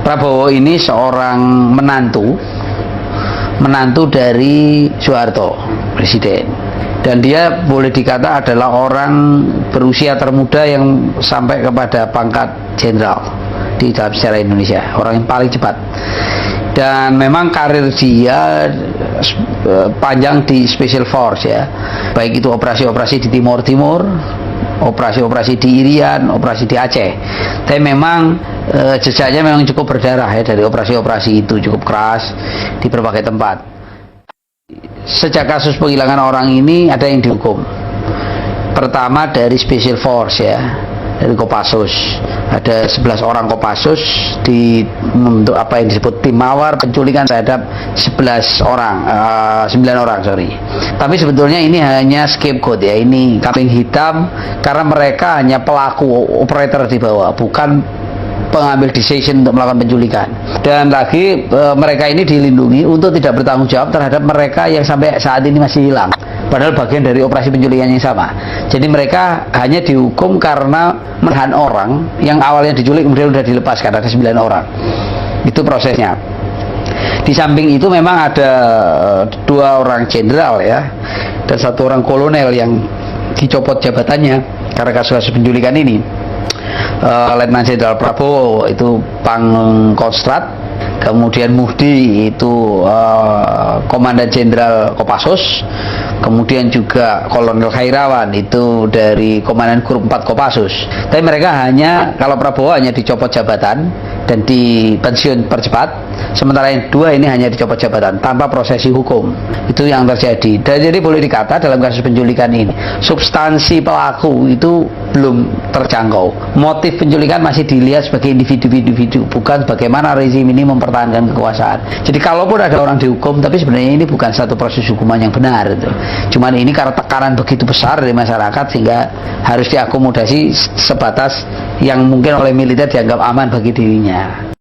Prabowo ini seorang menantu dari Soeharto, presiden. Dan dia boleh dikata adalah orang berusia termuda yang sampai kepada pangkat jenderal di dalam sejarah Indonesia, orang yang paling cepat. Dan memang karir dia panjang di Special Force ya, baik itu operasi-operasi di Timur Timur, operasi-operasi di Irian, operasi di Aceh. Tapi memang jejaknya memang cukup berdarah ya, dari operasi-operasi itu cukup keras di berbagai tempat. Sejak kasus penghilangan orang ini ada yang dihukum. Pertama dari Special Force ya, dari Kopassus. Ada 11 orang Kopassus untuk apa yang disebut tim mawar penculikan terhadap 9 orang sorry. Tapi sebetulnya ini hanya scapegoat ya, ini kambing hitam karena mereka hanya pelaku operator di bawah, bukan pengambil decision untuk melakukan penculikan. Dan lagi mereka ini dilindungi untuk tidak bertanggung jawab terhadap mereka yang sampai saat ini masih hilang, padahal bagian dari operasi penculikan yang sama. Jadi mereka hanya dihukum karena menahan orang yang awalnya diculik kemudian sudah dilepaskan, ada 9 orang. Itu prosesnya. Di samping itu memang ada 2 orang jenderal ya, dan 1 orang kolonel yang dicopot jabatannya karena kasus penculikan ini. Letnan Jenderal Prabowo itu Pangkostrat, kemudian Muhdi itu Komandan Jenderal Kopassus, kemudian juga Kolonel Khairawan itu dari Komandan Grup 4 Kopassus. Tapi mereka hanya, kalau Prabowo hanya dicopot jabatan dan dipensiun percepat, sementara yang 2 ini hanya dicopot jabatan tanpa prosesi hukum. Itu yang terjadi. Dan jadi boleh dikata dalam kasus penculikan ini substansi pelaku itu belum terjangkau. Motif penculikan masih dilihat sebagai individu-individu, bukan bagaimana rezim ini mempertahankan kekuasaan. Jadi kalaupun ada orang dihukum, tapi sebenarnya ini bukan satu proses hukuman yang benar itu. Cuman ini karena tekanan begitu besar dari masyarakat sehingga harus diakomodasi sebatas yang mungkin oleh militer dianggap aman bagi dirinya.